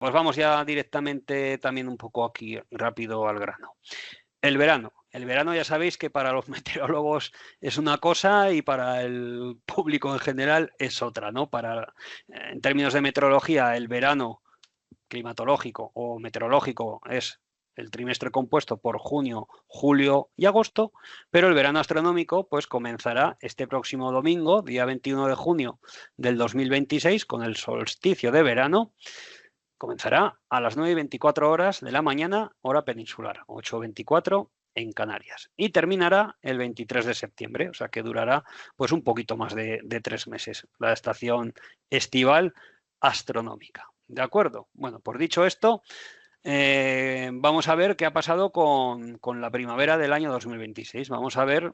Pues vamos ya directamente también un poco aquí rápido al grano. El verano. El verano ya sabéis que para los meteorólogos es una cosa y para el público en general es otra, ¿no? En términos de meteorología, el verano climatológico o meteorológico es el trimestre compuesto por junio, julio y agosto, pero el verano astronómico pues comenzará este próximo domingo, día 21 de junio del 2026, con el solsticio de verano. Comenzará a las 9:24 de la mañana, hora peninsular, 8:24 en Canarias. Y terminará el 23 de septiembre, o sea que durará pues un poquito más de 3 meses, la estación estival astronómica. ¿De acuerdo? Bueno, por dicho esto, vamos a ver qué ha pasado con la primavera del año 2026. Vamos a ver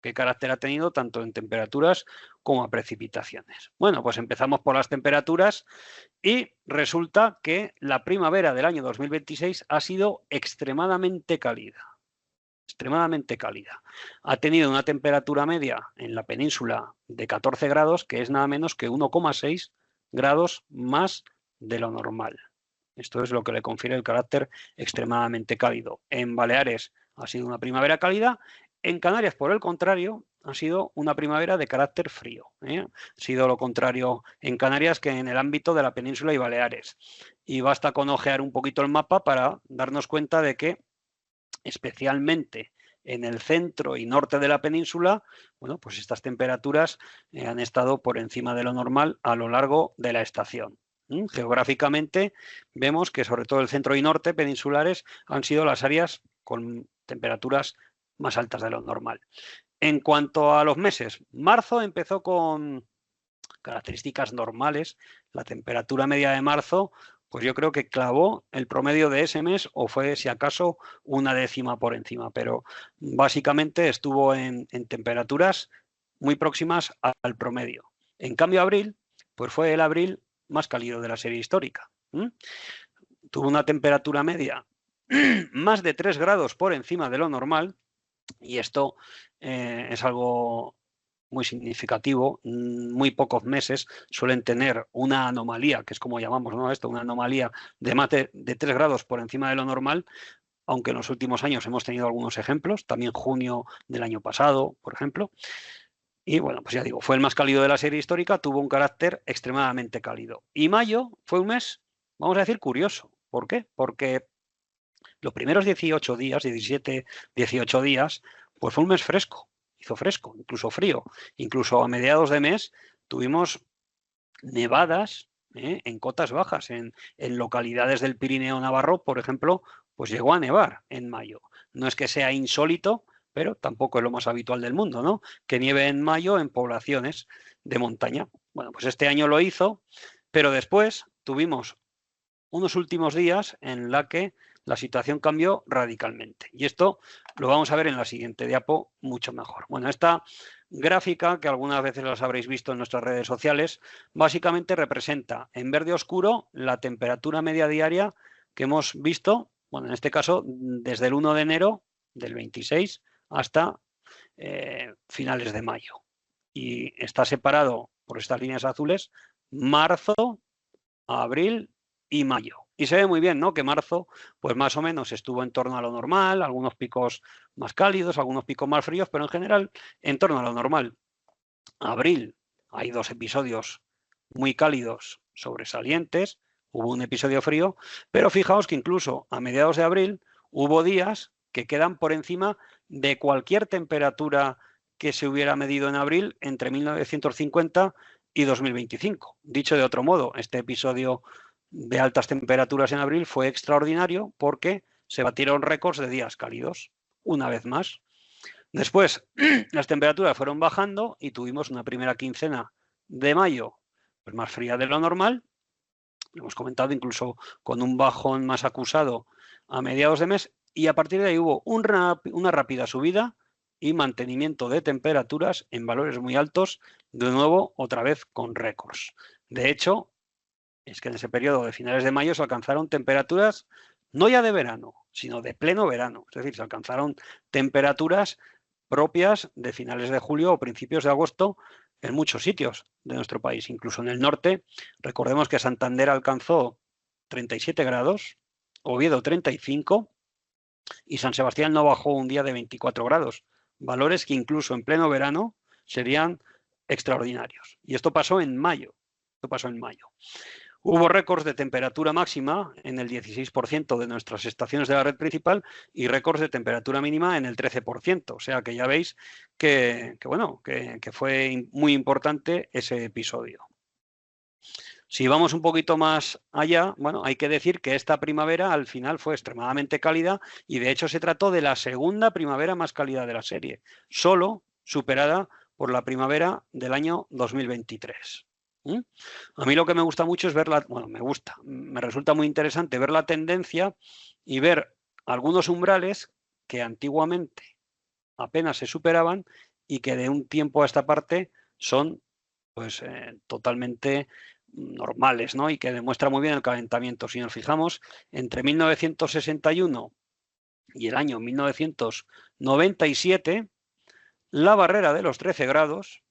qué carácter ha tenido tanto en temperaturas como a precipitaciones. Bueno, pues empezamos por las temperaturas y resulta que la primavera del año 2026 ha sido extremadamente cálida. Extremadamente cálida. Ha tenido una temperatura media en la península de 14 grados, que es nada menos que 1,6 grados más de lo normal. Esto es lo que le confiere el carácter extremadamente cálido. En Baleares ha sido una primavera cálida. En Canarias, por el contrario, ha sido una primavera de carácter frío. Ha sido lo contrario en Canarias que en el ámbito de la península y Baleares. Y basta con ojear un poquito el mapa para darnos cuenta de que, especialmente en el centro y norte de la península, bueno, pues estas temperaturas han estado por encima de lo normal a lo largo de la estación. Geográficamente vemos que sobre todo el centro y norte peninsulares han sido las áreas con temperaturas más altas de lo normal. En cuanto a los meses, marzo empezó con características normales. La temperatura media de marzo, pues yo creo que clavó el promedio de ese mes o fue, si acaso, una décima por encima, pero básicamente estuvo en temperaturas muy próximas al promedio. En cambio, abril, pues fue el abril más cálido de la serie histórica. Tuvo una temperatura media más de 3 grados por encima de lo normal y esto es algo muy significativo. Muy pocos meses suelen tener una anomalía, que es como llamamos, ¿no?, esto, una anomalía de más de 3 grados por encima de lo normal, aunque en los últimos años hemos tenido algunos ejemplos, también junio del año pasado, por ejemplo. Y bueno, pues ya digo, fue el más cálido de la serie histórica, tuvo un carácter extremadamente cálido. Y mayo fue un mes, vamos a decir, curioso. ¿Por qué? Porque los primeros 18 días, 17, 18 días, pues fue un mes fresco, hizo fresco, incluso frío. Incluso a mediados de mes tuvimos nevadas en cotas bajas, en localidades del Pirineo Navarro, por ejemplo, pues llegó a nevar en mayo. No es que sea insólito, pero tampoco es lo más habitual del mundo, ¿no?, que nieve en mayo en poblaciones de montaña. Bueno, pues este año lo hizo, pero después tuvimos unos últimos días en la que la situación cambió radicalmente. Y esto lo vamos a ver en la siguiente diapo mucho mejor. Bueno, esta gráfica, que algunas veces las habréis visto en nuestras redes sociales, básicamente representa en verde oscuro la temperatura media diaria que hemos visto, bueno, en este caso, desde el 1 de enero del 26 hasta finales de mayo. Y está separado por estas líneas azules marzo, abril y mayo. Y se ve muy bien, ¿no?, que marzo, pues más o menos estuvo en torno a lo normal, algunos picos más cálidos, algunos picos más fríos, pero en general en torno a lo normal. Abril, hay 2 episodios muy cálidos sobresalientes, hubo un episodio frío, pero fijaos que incluso a mediados de abril hubo días que quedan por encima de cualquier temperatura que se hubiera medido en abril entre 1950 y 2025. Dicho de otro modo, este episodio de altas temperaturas en abril fue extraordinario porque se batieron récords de días cálidos, una vez más. Después, las temperaturas fueron bajando y tuvimos una primera quincena de mayo pues más fría de lo normal. Lo hemos comentado, incluso con un bajón más acusado a mediados de mes, y a partir de ahí hubo una rápida subida y mantenimiento de temperaturas en valores muy altos, de nuevo, otra vez con récords. De hecho, es que en ese periodo de finales de mayo se alcanzaron temperaturas no ya de verano, sino de pleno verano. Es decir, se alcanzaron temperaturas propias de finales de julio o principios de agosto en muchos sitios de nuestro país, incluso en el norte. Recordemos que Santander alcanzó 37 grados, Oviedo 35 y San Sebastián no bajó un día de 24 grados. Valores que incluso en pleno verano serían extraordinarios. Y esto pasó en mayo. Hubo récords de temperatura máxima en el 16% de nuestras estaciones de la red principal y récords de temperatura mínima en el 13%. O sea que ya veis que fue muy importante ese episodio. Si vamos un poquito más allá, bueno, hay que decir que esta primavera al final fue extremadamente cálida y de hecho se trató de la segunda primavera más cálida de la serie, solo superada por la primavera del año 2023. A mí lo que me gusta mucho es me resulta muy interesante ver la tendencia y ver algunos umbrales que antiguamente apenas se superaban y que de un tiempo a esta parte son pues totalmente normales, ¿no? Y que demuestra muy bien el calentamiento. Si nos fijamos, entre 1961 y el año 1997, la barrera de los 13 grados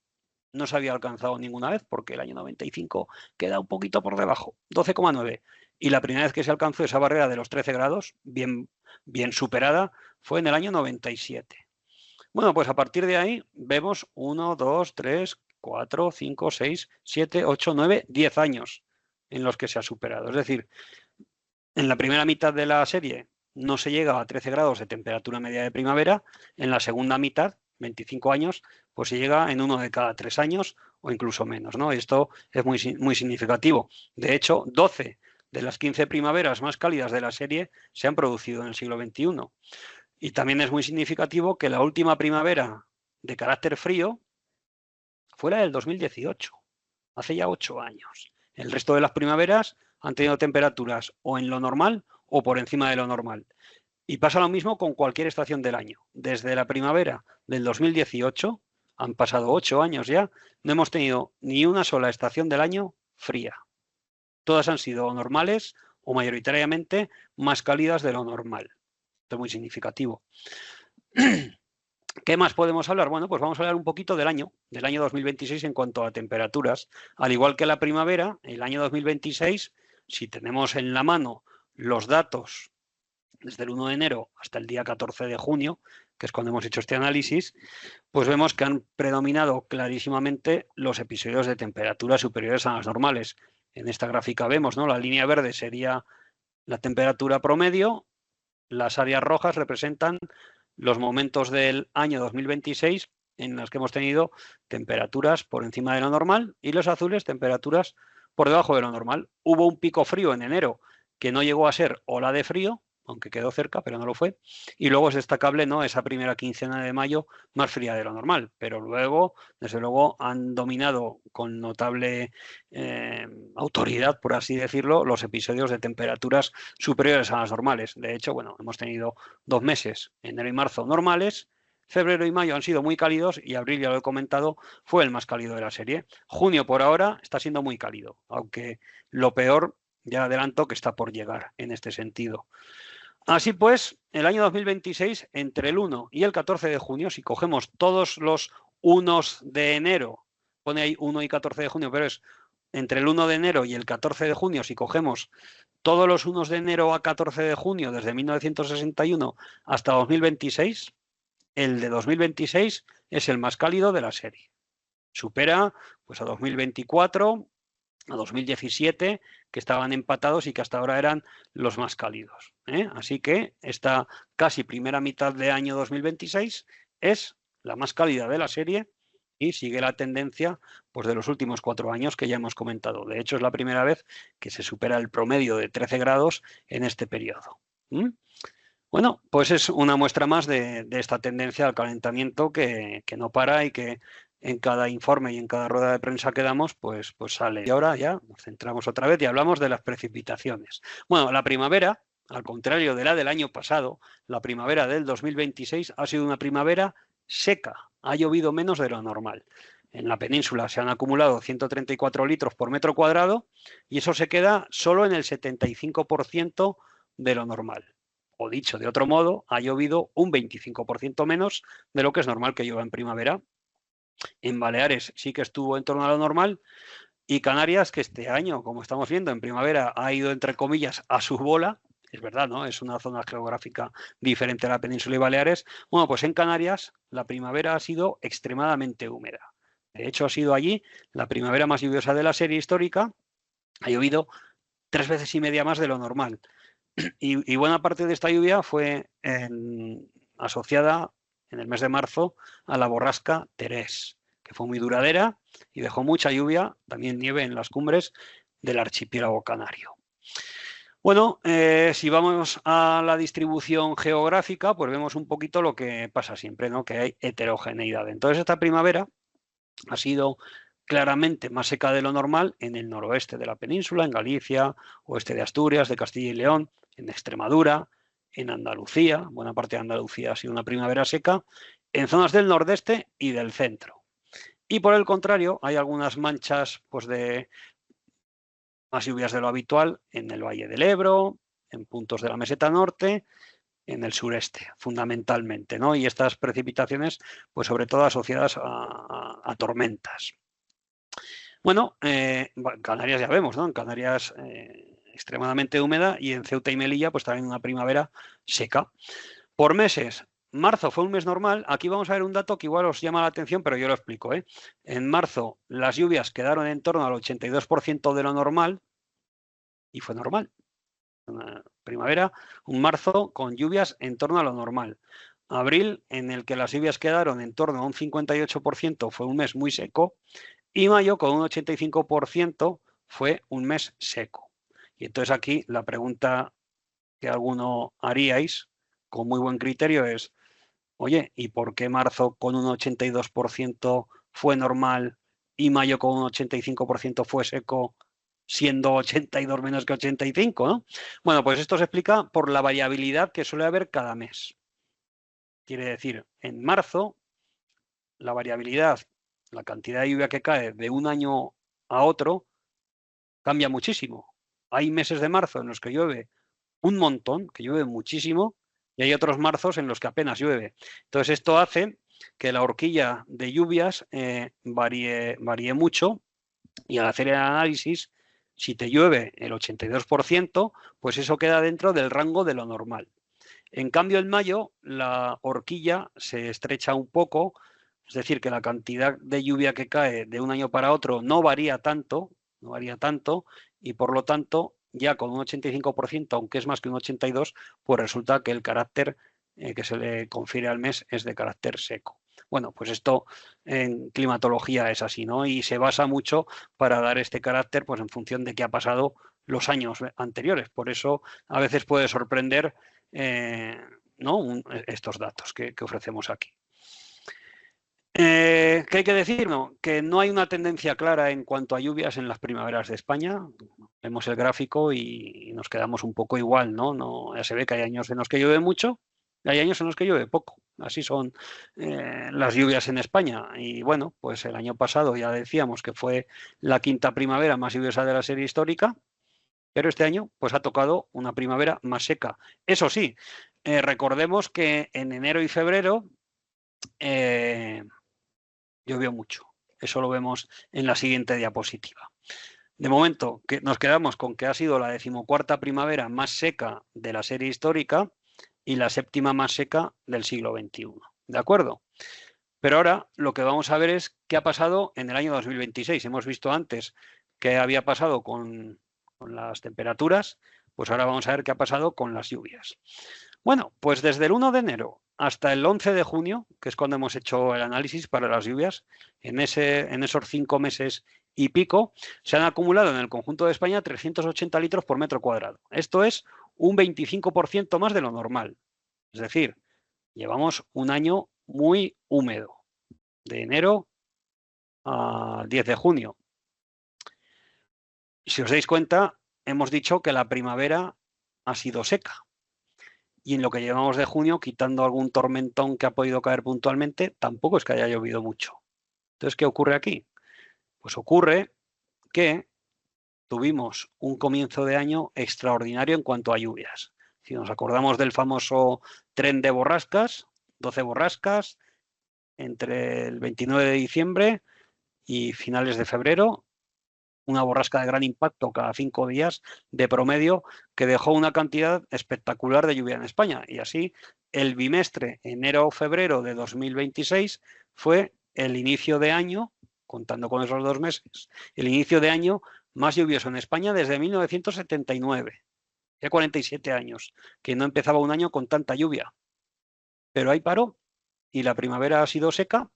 no se había alcanzado ninguna vez porque el año 95 queda un poquito por debajo, 12,9. Y la primera vez que se alcanzó esa barrera de los 13 grados, bien superada, fue en el año 97. Bueno, pues a partir de ahí vemos 1, 2, 3, 4, 5, 6, 7, 8, 9, 10 años en los que se ha superado. Es decir, en la primera mitad de la serie no se llega a 13 grados de temperatura media de primavera, en la segunda mitad, 25 años, pues se llega en 1 de cada 3 años o incluso menos, ¿no? Y esto es muy significativo. De hecho, 12 de las 15 primaveras más cálidas de la serie se han producido en el siglo XXI. Y también es muy significativo que la última primavera de carácter frío fue la del 2018, hace ya 8 años. El resto de las primaveras han tenido temperaturas o en lo normal o por encima de lo normal. Y pasa lo mismo con cualquier estación del año. Desde la primavera del 2018, han pasado 8 años ya, no hemos tenido ni una sola estación del año fría. Todas han sido normales o mayoritariamente más cálidas de lo normal. Esto es muy significativo. ¿Qué más podemos hablar? Bueno, pues vamos a hablar un poquito del año 2026 en cuanto a temperaturas. Al igual que la primavera, el año 2026, si tenemos en la mano los datos desde el 1 de enero hasta el día 14 de junio, que es cuando hemos hecho este análisis, pues vemos que han predominado clarísimamente los episodios de temperaturas superiores a las normales. En esta gráfica vemos, ¿no? La línea verde sería la temperatura promedio, las áreas rojas representan los momentos del año 2026 en los que hemos tenido temperaturas por encima de lo normal y los azules temperaturas por debajo de lo normal. Hubo un pico frío en enero que no llegó a ser ola de frío, aunque quedó cerca, pero no lo fue. Y luego es destacable, ¿no?, esa primera quincena de mayo más fría de lo normal. Pero luego, desde luego, han dominado con notable autoridad, por así decirlo, los episodios de temperaturas superiores a las normales. De hecho, bueno, hemos tenido 2 meses, enero y marzo, normales. Febrero y mayo han sido muy cálidos y abril, ya lo he comentado, fue el más cálido de la serie. Junio, por ahora, está siendo muy cálido, aunque lo peor, ya adelanto, que está por llegar en este sentido. Así pues, el año 2026, entre el 1 y el 14 de junio, si cogemos todos los 1 de enero, pone ahí 1 y 14 de junio, pero es entre el 1 de enero y el 14 de junio, si cogemos todos los 1 de enero a 14 de junio, desde 1961 hasta 2026, el de 2026 es el más cálido de la serie. Supera pues a 2024, a 2017, que estaban empatados y que hasta ahora eran los más cálidos. Así que esta casi primera mitad de año 2026 es la más cálida de la serie y sigue la tendencia pues, de los últimos 4 años que ya hemos comentado. De hecho, es la primera vez que se supera el promedio de 13 grados en este periodo. Bueno, pues es una muestra más de esta tendencia al calentamiento que no para y que en cada informe y en cada rueda de prensa que damos, pues sale. Y ahora ya nos centramos otra vez y hablamos de las precipitaciones. Bueno, la primavera, al contrario de la del año pasado, la primavera del 2026 ha sido una primavera seca. Ha llovido menos de lo normal. En la península se han acumulado 134 litros por metro cuadrado y eso se queda solo en el 75% de lo normal. O dicho de otro modo, ha llovido un 25% menos de lo que es normal que llueva en primavera. En Baleares sí que estuvo en torno a lo normal, Y Canarias, que este año, como estamos viendo, en primavera ha ido, entre comillas, a su bola. Es verdad, ¿no? Es una zona geográfica diferente a la península y Baleares. Bueno, pues en Canarias la primavera ha sido extremadamente húmeda. De hecho, ha sido allí la primavera más lluviosa de la serie histórica. Ha llovido 3 veces y media más de lo normal. Y buena parte de esta lluvia fue asociada en el mes de marzo a la borrasca Terés, que fue muy duradera y dejó mucha lluvia, también nieve en las cumbres del archipiélago canario. Bueno, si vamos a la distribución geográfica, pues vemos un poquito lo que pasa siempre, ¿no? Que hay heterogeneidad. Entonces, esta primavera ha sido claramente más seca de lo normal en el noroeste de la península, en Galicia, oeste de Asturias, de Castilla y León, en Extremadura, en Andalucía. Buena parte de Andalucía ha sido una primavera seca, en zonas del nordeste y del centro. Y por el contrario, hay algunas manchas pues, de más lluvias de lo habitual en el Valle del Ebro, en puntos de la meseta norte, en el sureste, fundamentalmente, ¿no? Y estas precipitaciones, pues sobre todo asociadas a tormentas. Bueno, Canarias ya vemos, ¿no? En Canarias extremadamente húmeda y en Ceuta y Melilla, pues también una primavera seca. Por meses, marzo fue un mes normal. Aquí vamos a ver un dato que igual os llama la atención, pero yo lo explico, ¿eh? En marzo las lluvias quedaron en torno al 82% de lo normal y fue normal. Una primavera, un marzo con lluvias en torno a lo normal. Abril, en el que las lluvias quedaron en torno a un 58%, fue un mes muy seco. Y mayo, con un 85%, fue un mes seco. Y entonces aquí la pregunta que alguno haríais con muy buen criterio es, oye, ¿y por qué marzo con un 82% fue normal y mayo con un 85% fue seco, siendo 82 menos que 85, ¿no? Bueno, pues esto se explica por la variabilidad que suele haber cada mes. Quiere decir, en marzo, la variabilidad, la cantidad de lluvia que cae de un año a otro, cambia muchísimo. Hay meses de marzo en los que llueve un montón, que llueve muchísimo, y hay otros marzos en los que apenas llueve. Entonces esto hace que la horquilla de lluvias varíe mucho, y al hacer el análisis, si te llueve el 82%, pues eso queda dentro del rango de lo normal. En cambio, en mayo la horquilla se estrecha un poco, es decir, que la cantidad de lluvia que cae de un año para otro no varía tanto, y por lo tanto, ya con un 85%, aunque es más que un 82%, pues resulta que el carácter que se le confiere al mes es de carácter seco. Bueno, pues esto en climatología es así, ¿no? Y se basa mucho para dar este carácter, pues en función de qué ha pasado los años anteriores. Por eso a veces puede sorprender ¿no? Estos datos que ofrecemos aquí. ¿Qué hay que decir? No, que no hay una tendencia clara en cuanto a lluvias en las primaveras de España. Vemos el gráfico y nos quedamos un poco igual, ¿no? Ya se ve que hay años en los que llueve mucho y hay años en los que llueve poco. Así son las lluvias en España. Y bueno, pues el año pasado ya decíamos que fue la quinta primavera más lluviosa de la serie histórica, pero este año pues ha tocado una primavera más seca. Eso sí, recordemos que en enero y febrero llovió mucho. Eso lo vemos en la siguiente diapositiva. De momento, nos quedamos con que ha sido la 14ª primavera más seca de la serie histórica y la 7ª más seca del siglo XXI. ¿De acuerdo? Pero ahora lo que vamos a ver es qué ha pasado en el año 2026. Hemos visto antes qué había pasado con las temperaturas, pues ahora vamos a ver qué ha pasado con las lluvias. Bueno, pues desde el 1 de enero hasta el 11 de junio, que es cuando hemos hecho el análisis para las lluvias, en esos 5 meses y pico, se han acumulado en el conjunto de España 380 litros por metro cuadrado. Esto es un 25% más de lo normal. Es decir, llevamos un año muy húmedo, de enero a 10 de junio. Si os dais cuenta, hemos dicho que la primavera ha sido seca. Y en lo que llevamos de junio, quitando algún tormentón que ha podido caer puntualmente, tampoco es que haya llovido mucho. Entonces, ¿qué ocurre aquí? Pues ocurre que tuvimos un comienzo de año extraordinario en cuanto a lluvias. Si nos acordamos del famoso tren de borrascas, 12 borrascas, entre el 29 de diciembre y finales de febrero, una borrasca de gran impacto cada 5 días de promedio que dejó una cantidad espectacular de lluvia en España. Y así el bimestre enero-febrero de 2026 fue el inicio de año, contando con esos 2 meses, el inicio de año más lluvioso en España desde 1979. Ya 47 años, que no empezaba un año con tanta lluvia. Pero ahí paró y la primavera ha sido seca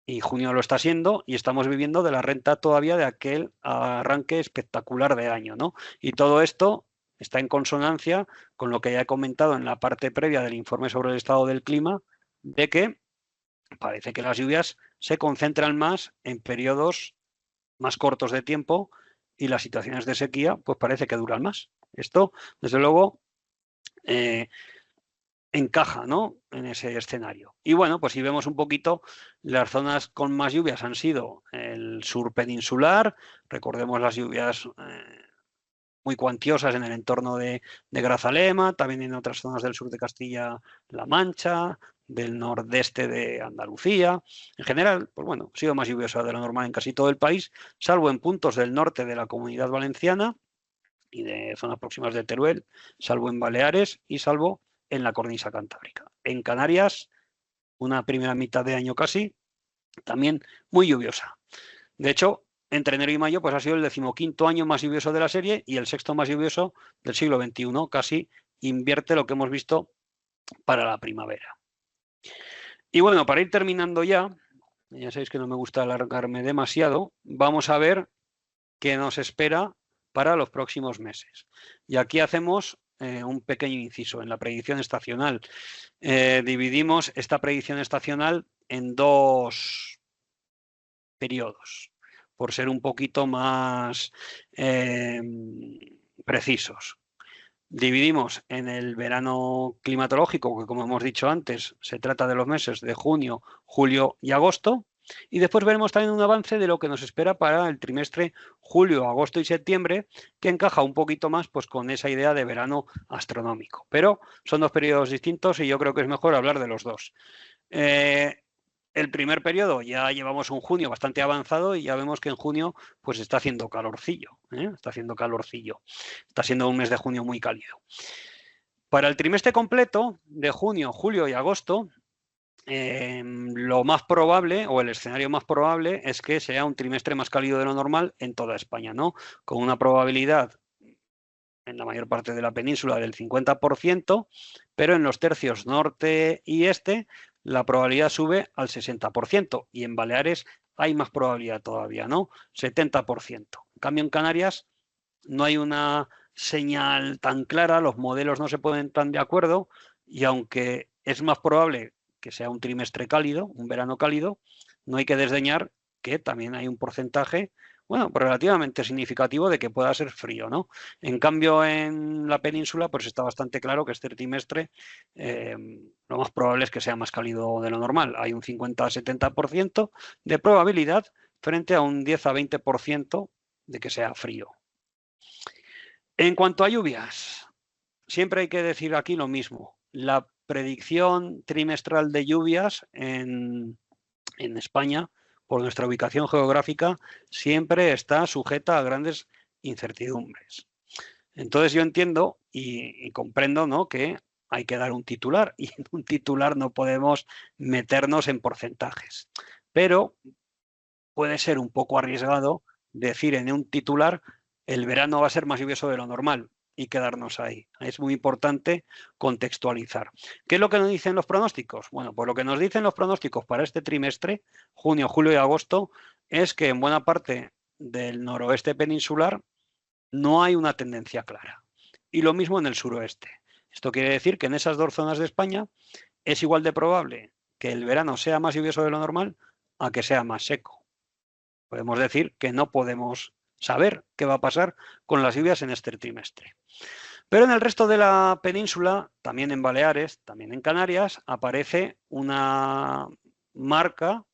y junio lo está siendo y estamos viviendo de la renta todavía de aquel arranque espectacular de año, ¿no? Y todo esto está en consonancia con lo que ya he comentado en la parte previa del informe sobre el estado del clima, de que parece que las lluvias se concentran más en periodos más cortos de tiempo y las situaciones de sequía pues parece que duran más. Esto, desde luego, encaja, ¿no?, en ese escenario. Y bueno, pues si vemos un poquito, las zonas con más lluvias han sido el sur peninsular, recordemos las lluvias muy cuantiosas en el entorno de Grazalema, también en otras zonas del sur de Castilla-La Mancha, del nordeste de Andalucía. En general, pues bueno, ha sido más lluviosa de lo normal en casi todo el país, salvo en puntos del norte de la Comunidad Valenciana y de zonas próximas de Teruel, salvo en Baleares y salvo en la cornisa cantábrica. En Canarias, una primera mitad de año casi, también muy lluviosa. De hecho, entre enero y mayo pues ha sido el 15º año más lluvioso de la serie y el 6º más lluvioso del siglo XXI. Casi invierte lo que hemos visto para la primavera. Y bueno, para ir terminando ya sabéis que no me gusta alargarme demasiado, vamos a ver qué nos espera para los próximos meses. Y aquí hacemos un pequeño inciso en la predicción estacional. Dividimos esta predicción estacional en 2 periodos, por ser un poquito más precisos. Dividimos en el verano climatológico, que como hemos dicho antes, se trata de los meses de junio, julio y agosto. Y después veremos también un avance de lo que nos espera para el trimestre julio, agosto y septiembre, que encaja un poquito más pues, con esa idea de verano astronómico. Pero son 2 periodos distintos y yo creo que es mejor hablar de los 2. El primer periodo ya llevamos un junio bastante avanzado y ya vemos que en junio pues está haciendo calorcillo, está haciendo calorcillo. Está siendo un mes de junio muy cálido. Para el trimestre completo de junio, julio y agosto, lo más probable o el escenario más probable es que sea un trimestre más cálido de lo normal en toda España, ¿no? Con una probabilidad en la mayor parte de la península del 50%, pero en los tercios norte y este la probabilidad sube al 60% y en Baleares hay más probabilidad todavía, ¿no? 70%. En cambio, en Canarias no hay una señal tan clara, los modelos no se ponen tan de acuerdo y aunque es más probable que sea un trimestre cálido, un verano cálido, no hay que desdeñar que también hay un porcentaje, bueno, pues relativamente significativo de que pueda ser frío, ¿no? En cambio, en la península, pues está bastante claro que este trimestre lo más probable es que sea más cálido de lo normal. Hay un 50-70% de probabilidad frente a un 10-20% de que sea frío. En cuanto a lluvias, siempre hay que decir aquí lo mismo. La predicción trimestral de lluvias en España, por nuestra ubicación geográfica, siempre está sujeta a grandes incertidumbres. Entonces yo entiendo y comprendo, ¿no?, que hay que dar un titular y en un titular no podemos meternos en porcentajes. Pero puede ser un poco arriesgado decir en un titular el verano va a ser más lluvioso de lo normal y quedarnos ahí. Es muy importante contextualizar. ¿Qué es lo que nos dicen los pronósticos? Bueno, pues lo que nos dicen los pronósticos para este trimestre, junio, julio y agosto, es que en buena parte del noroeste peninsular no hay una tendencia clara. Y lo mismo en el suroeste. Esto quiere decir que en esas 2 zonas de España es igual de probable que el verano sea más lluvioso de lo normal a que sea más seco. Podemos decir que no podemos saber qué va a pasar con las lluvias en este trimestre. Pero en el resto de la península, también en Baleares, también en Canarias, aparece una marca,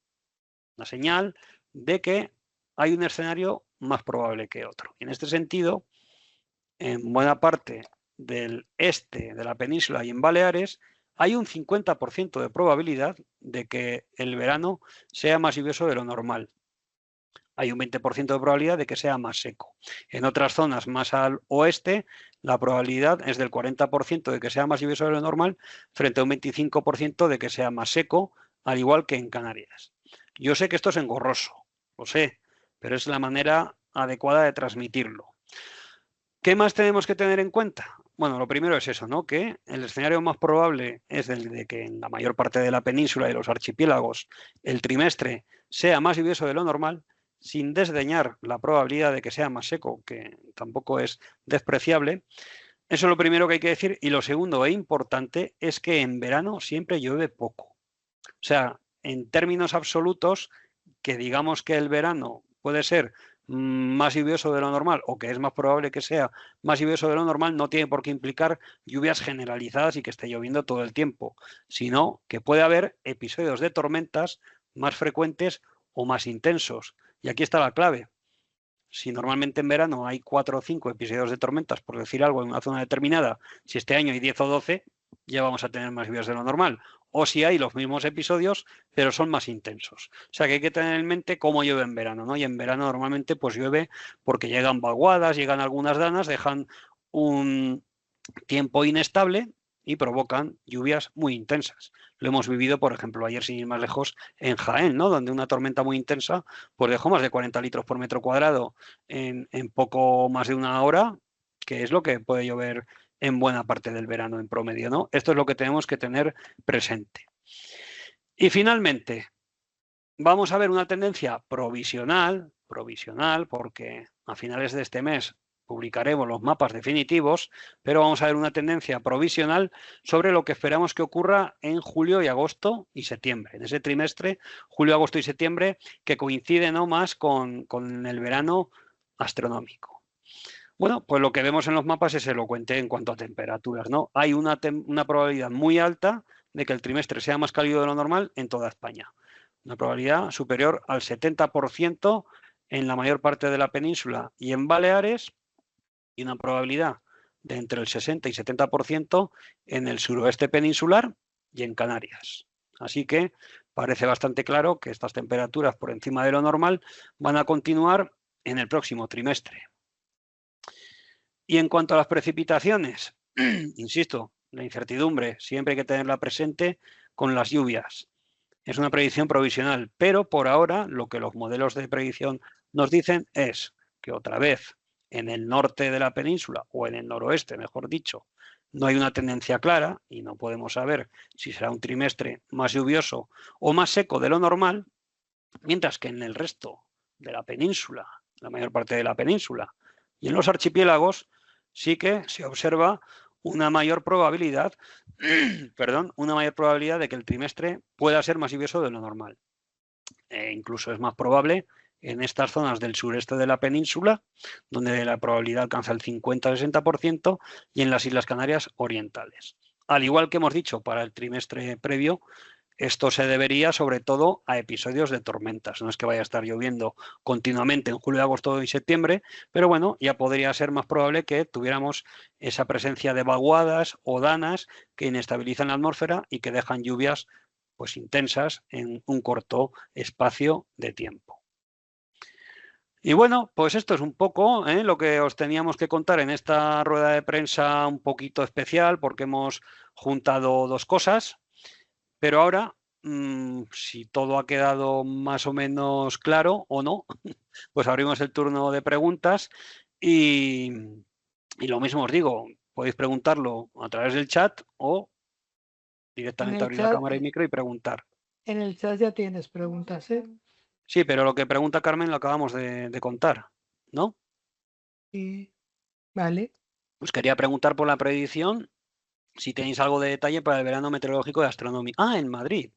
una señal de que hay un escenario más probable que otro. Y en este sentido, en buena parte del este de la península y en Baleares, hay un 50% de probabilidad de que el verano sea más lluvioso de lo normal. hay un 20% de probabilidad de que sea más seco. En otras zonas más al oeste, la probabilidad es del 40% de que sea más lluvioso de lo normal frente a un 25% de que sea más seco, al igual que en Canarias. Yo sé que esto es engorroso, lo sé, pero es la manera adecuada de transmitirlo. ¿Qué más tenemos que tener en cuenta? Bueno, lo primero es eso, ¿no? Que el escenario más probable es el de que en la mayor parte de la península y los archipiélagos el trimestre sea más lluvioso de lo normal, sin desdeñar la probabilidad de que sea más seco, que tampoco es despreciable. Eso es lo primero que hay que decir. Y lo segundo e importante es que en verano siempre llueve poco. O sea, en términos absolutos, que digamos que el verano puede ser más lluvioso de lo normal o que es más probable que sea más lluvioso de lo normal, no tiene por qué implicar lluvias generalizadas y que esté lloviendo todo el tiempo, sino que puede haber episodios de tormentas más frecuentes o más intensos. Y aquí está la clave. Si normalmente en verano hay 4 o 5 episodios de tormentas, por decir algo, en una zona determinada, si este año hay 10 o 12, ya vamos a tener más lluvias de lo normal. O si hay los mismos episodios, pero son más intensos. O sea que hay que tener en mente cómo llueve en verano, ¿no? Y en verano normalmente pues llueve porque llegan vaguadas, llegan algunas danas, dejan un tiempo inestable y provocan lluvias muy intensas. Lo hemos vivido, por ejemplo, ayer sin ir más lejos, en Jaén, ¿no? Donde una tormenta muy intensa pues dejó más de 40 litros por metro cuadrado en poco más de una hora, que es lo que puede llover en buena parte del verano en promedio, ¿no? Esto es lo que tenemos que tener presente. Y finalmente, vamos a ver una tendencia provisional, porque a finales de este mes publicaremos los mapas definitivos, pero vamos a ver una tendencia provisional sobre lo que esperamos que ocurra en julio y agosto y septiembre, en ese trimestre, julio, agosto y septiembre, que coincide no más con el verano astronómico. Bueno, pues lo que vemos en los mapas es elocuente en cuanto a temperaturas, ¿no? Hay una probabilidad muy alta de que el trimestre sea más cálido de lo normal en toda España. Una probabilidad superior al 70% en la mayor parte de la península y en Baleares, y una probabilidad de entre el 60 y 70% en el suroeste peninsular y en Canarias. Así que parece bastante claro que estas temperaturas por encima de lo normal van a continuar en el próximo trimestre. Y en cuanto a las precipitaciones, insisto, la incertidumbre siempre hay que tenerla presente con las lluvias. Es una predicción provisional, pero por ahora lo que los modelos de predicción nos dicen es que otra vez en el norte de la península o en el noroeste, mejor dicho, no hay una tendencia clara y no podemos saber si será un trimestre más lluvioso o más seco de lo normal, mientras que en el resto de la península, la mayor parte de la península y en los archipiélagos sí que se observa una mayor probabilidad, una mayor probabilidad de que el trimestre pueda ser más lluvioso de lo normal. Incluso es más probable en estas zonas del sureste de la península, donde la probabilidad alcanza el 50-60%, y en las Islas Canarias orientales. Al igual que hemos dicho para el trimestre previo, esto se debería sobre todo a episodios de tormentas. No es que vaya a estar lloviendo continuamente en julio, agosto y septiembre, pero bueno, ya podría ser más probable que tuviéramos esa presencia de vaguadas o danas que inestabilizan la atmósfera y que dejan lluvias pues intensas en un corto espacio de tiempo. Y bueno, pues esto es un poco lo que os teníamos que contar en esta rueda de prensa un poquito especial, porque hemos juntado dos cosas. Pero ahora, si todo ha quedado más o menos claro o no, pues abrimos el turno de preguntas y lo mismo os digo, podéis preguntarlo a través del chat o directamente abrir la cámara y micro y preguntar. En el chat ya tienes preguntas, ¿eh? Sí, pero lo que pregunta Carmen lo acabamos de contar, ¿no? Sí, vale. Pues quería preguntar por la predicción, si tenéis algo de detalle para el verano meteorológico de astronomía. Ah, en Madrid.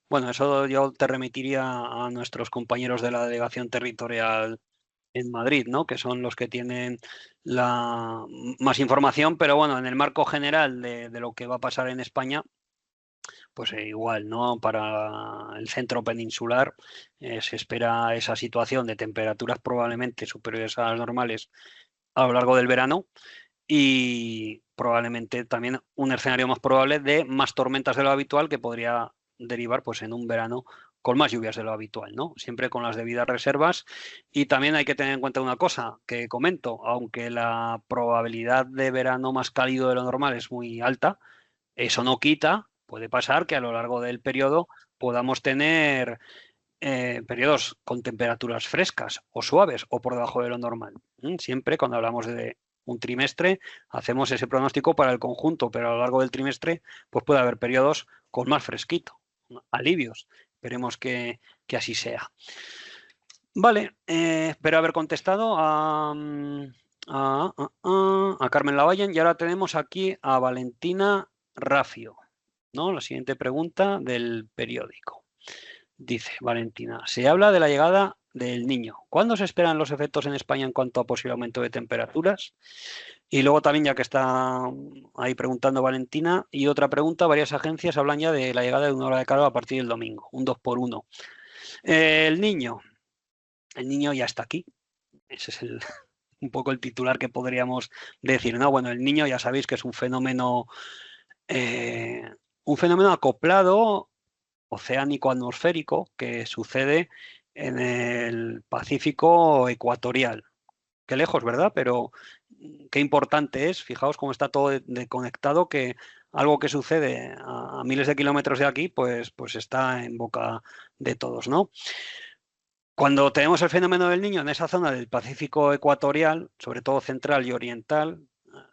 Bueno, eso yo te remitiría a nuestros compañeros de la delegación territorial en Madrid, ¿no? Que son los que tienen más información, pero bueno, en el marco general de lo que va a pasar en España, pues igual, ¿no? Para el centro peninsular se espera esa situación de temperaturas probablemente superiores a las normales a lo largo del verano y probablemente también un escenario más probable de más tormentas de lo habitual que podría derivar pues en un verano con más lluvias de lo habitual, ¿no? Siempre con las debidas reservas. Y también hay que tener en cuenta una cosa que comento, aunque la probabilidad de verano más cálido de lo normal es muy alta, eso no quita, puede pasar que a lo largo del periodo podamos tener periodos con temperaturas frescas o suaves o por debajo de lo normal. Siempre cuando hablamos de un trimestre hacemos ese pronóstico para el conjunto, pero a lo largo del trimestre pues puede haber periodos con más fresquito, alivios. Esperemos que así sea. Vale, espero haber contestado a Carmen Lavallen y ahora tenemos aquí a Valentina Rafio, ¿no? La siguiente pregunta del periódico. Dice Valentina, se habla de la llegada del Niño. ¿Cuándo se esperan los efectos en España en cuanto a posible aumento de temperaturas? Y luego también, ya que está ahí preguntando Valentina, y otra pregunta, varias agencias hablan ya de la llegada de una ola de calor a partir del domingo, un 2x1. El niño ya está aquí. Ese es un poco el titular que podríamos decir. No, bueno, el niño ya sabéis que es un fenómeno acoplado oceánico atmosférico que sucede en el Pacífico ecuatorial. Qué lejos, ¿verdad? Pero qué importante es. Fijaos cómo está todo conectado, que algo que sucede a miles de kilómetros de aquí, pues está en boca de todos, ¿no? Cuando tenemos el fenómeno del Niño en esa zona del Pacífico ecuatorial, sobre todo central y oriental,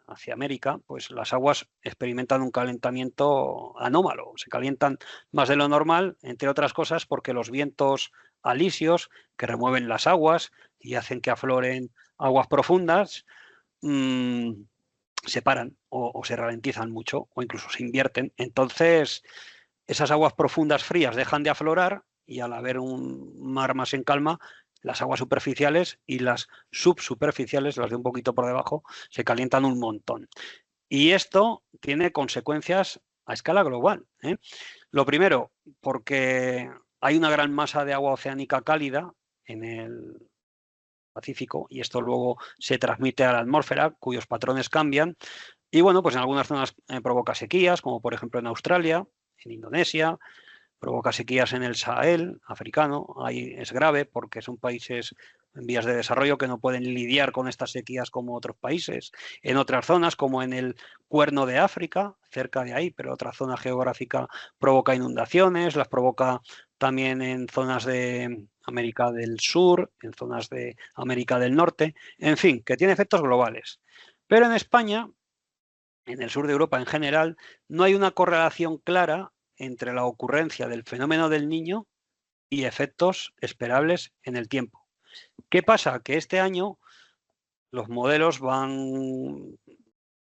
hacia América, pues las aguas experimentan un calentamiento anómalo, se calientan más de lo normal, entre otras cosas porque los vientos alisios que remueven las aguas y hacen que afloren aguas profundas, se paran o se ralentizan mucho o incluso se invierten. Entonces, esas aguas profundas frías dejan de aflorar y al haber un mar más en calma, las aguas superficiales y las subsuperficiales, las de un poquito por debajo, se calientan un montón. Y esto tiene consecuencias a escala global. Lo primero, porque hay una gran masa de agua oceánica cálida en el Pacífico y esto luego se transmite a la atmósfera, cuyos patrones cambian. Y bueno, pues en algunas zonas provoca sequías, como por ejemplo en Australia, en Indonesia, provoca sequías en el Sahel africano. Ahí es grave porque son países en vías de desarrollo que no pueden lidiar con estas sequías como otros países. En otras zonas, como en el Cuerno de África, cerca de ahí, pero otra zona geográfica, provoca inundaciones, las provoca también en zonas de América del Sur, en zonas de América del Norte, en fin, que tiene efectos globales. Pero en España, en el sur de Europa en general, no hay una correlación clara entre la ocurrencia del fenómeno del Niño y efectos esperables en el tiempo. ¿Qué pasa? Que este año los modelos van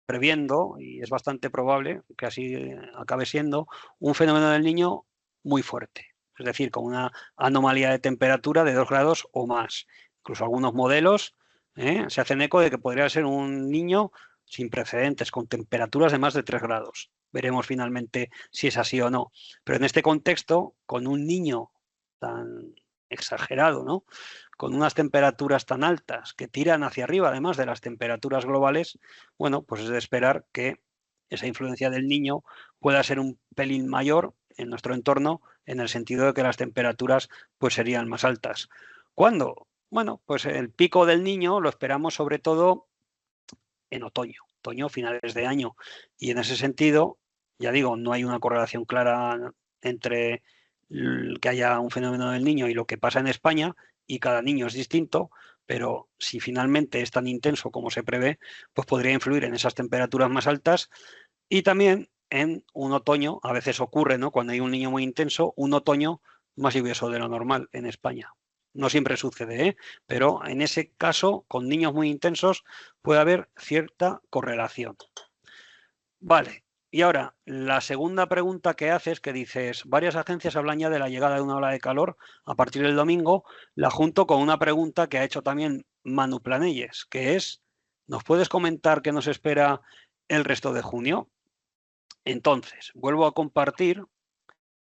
previendo, y es bastante probable que así acabe siendo, un fenómeno del Niño muy fuerte. Es decir, con una anomalía de temperatura de 2 grados o más. Incluso algunos modelos se hacen eco de que podría ser un Niño sin precedentes, con temperaturas de más de 3 grados. Veremos finalmente si es así o no. Pero en este contexto, con un Niño tan exagerado, ¿no? Con unas temperaturas tan altas que tiran hacia arriba, además de las temperaturas globales, bueno, pues es de esperar que esa influencia del Niño pueda ser un pelín mayor en nuestro entorno, en el sentido de que las temperaturas pues serían más altas. ¿Cuándo? Bueno, pues el pico del Niño lo esperamos sobre todo en otoño, finales de año. Y en ese sentido, ya digo, no hay una correlación clara entre que haya un fenómeno del Niño y lo que pasa en España, y cada niño es distinto, pero si finalmente es tan intenso como se prevé, pues podría influir en esas temperaturas más altas y también en un otoño, a veces ocurre, ¿no? Cuando hay un niño muy intenso, un otoño más lluvioso de lo normal en España. No siempre sucede, pero en ese caso, con niños muy intensos, puede haber cierta correlación. Vale, y ahora, la segunda pregunta que haces, que dices, varias agencias hablan ya de la llegada de una ola de calor a partir del domingo, la junto con una pregunta que ha hecho también Manu Planelles, que es, ¿nos puedes comentar qué nos espera el resto de junio? Entonces, vuelvo a compartir,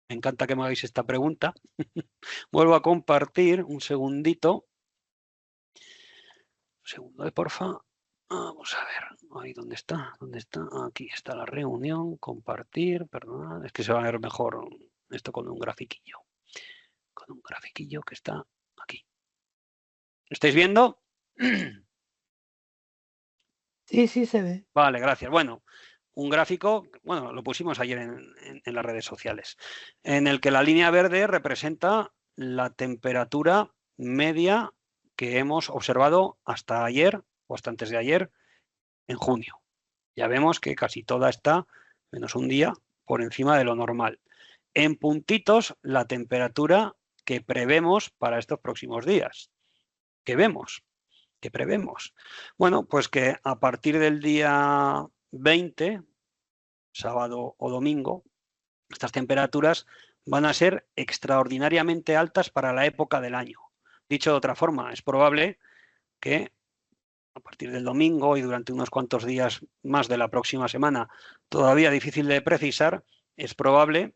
me encanta que me hagáis esta pregunta, vuelvo a compartir un segundito, un segundo, porfa. Vamos a ver, ahí dónde está, aquí está la reunión, compartir, perdón, es que se va a ver mejor esto con un grafiquillo. con un grafiquillo que está aquí. ¿Lo estáis viendo? Sí, sí se ve. Vale, gracias. Bueno, un gráfico, bueno, lo pusimos ayer en las redes sociales, en el que la línea verde representa la temperatura media que hemos observado hasta ayer o hasta antes de ayer en junio. Ya vemos que casi toda está, menos un día, por encima de lo normal. En puntitos, la temperatura que prevemos para estos próximos días. ¿Qué vemos? ¿Qué prevemos? Bueno, pues que a partir del día 20, sábado o domingo, estas temperaturas van a ser extraordinariamente altas para la época del año. Dicho de otra forma, es probable que a partir del domingo y durante unos cuantos días más de la próxima semana, todavía difícil de precisar, es probable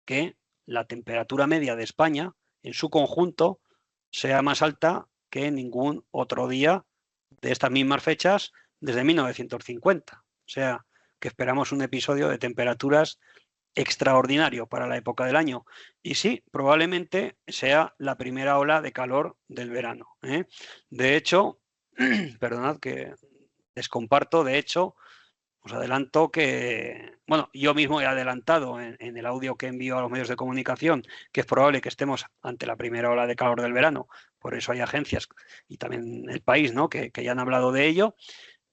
que la temperatura media de España en su conjunto sea más alta que en ningún otro día de estas mismas fechas desde 1950. O sea, que esperamos un episodio de temperaturas extraordinario para la época del año. Y sí, probablemente sea la primera ola de calor del verano. De hecho, perdonad que les comparto, de hecho, os adelanto que, bueno, yo mismo he adelantado en el audio que envío a los medios de comunicación que es probable que estemos ante la primera ola de calor del verano. Por eso hay agencias y también el país, ¿no?, que ya han hablado de ello.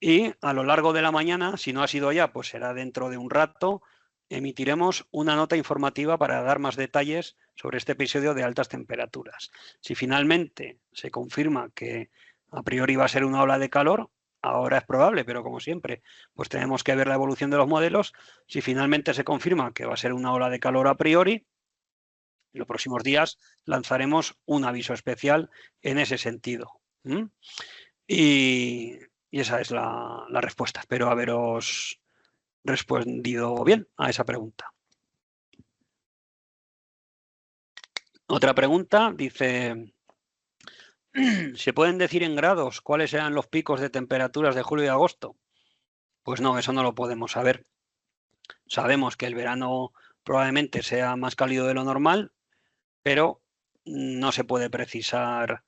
Y a lo largo de la mañana, si no ha sido ya, pues será dentro de un rato, emitiremos una nota informativa para dar más detalles sobre este episodio de altas temperaturas. Si finalmente se confirma que a priori va a ser una ola de calor, ahora es probable, pero como siempre, pues tenemos que ver la evolución de los modelos. Si finalmente se confirma que va a ser una ola de calor a priori, en los próximos días lanzaremos un aviso especial en ese sentido. Y esa es la respuesta. Espero haberos respondido bien a esa pregunta. Otra pregunta dice, ¿se pueden decir en grados cuáles serán los picos de temperaturas de julio y agosto? Pues no, eso no lo podemos saber. Sabemos que el verano probablemente sea más cálido de lo normal, pero no se puede precisar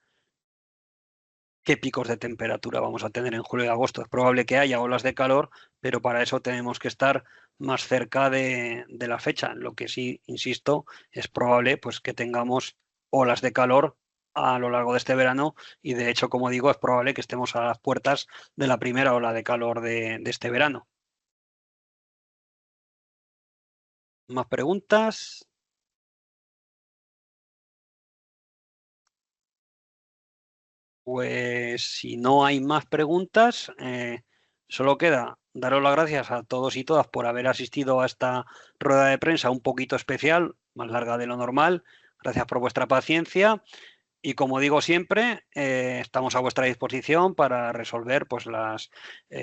qué picos de temperatura vamos a tener en julio y agosto. Es probable que haya olas de calor, pero para eso tenemos que estar más cerca de la fecha. Lo que sí, insisto, es probable pues, que tengamos olas de calor a lo largo de este verano y de hecho, como digo, es probable que estemos a las puertas de la primera ola de calor de este verano. ¿Más preguntas? Pues si no hay más preguntas, solo queda daros las gracias a todos y todas por haber asistido a esta rueda de prensa un poquito especial, más larga de lo normal. Gracias por vuestra paciencia. Y como digo siempre, estamos a vuestra disposición para resolver pues, las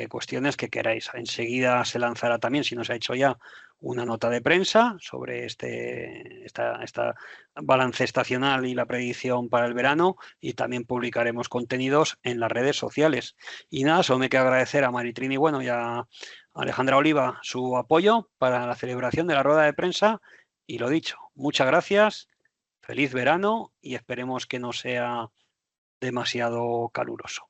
cuestiones que queráis. Enseguida se lanzará también, si no se ha hecho ya, una nota de prensa sobre esta balance estacional y la predicción para el verano y también publicaremos contenidos en las redes sociales. Y nada, solo me queda agradecer a Maritrini Bueno y a Alejandra Oliva su apoyo para la celebración de la rueda de prensa y lo dicho, muchas gracias. Feliz verano y esperemos que no sea demasiado caluroso.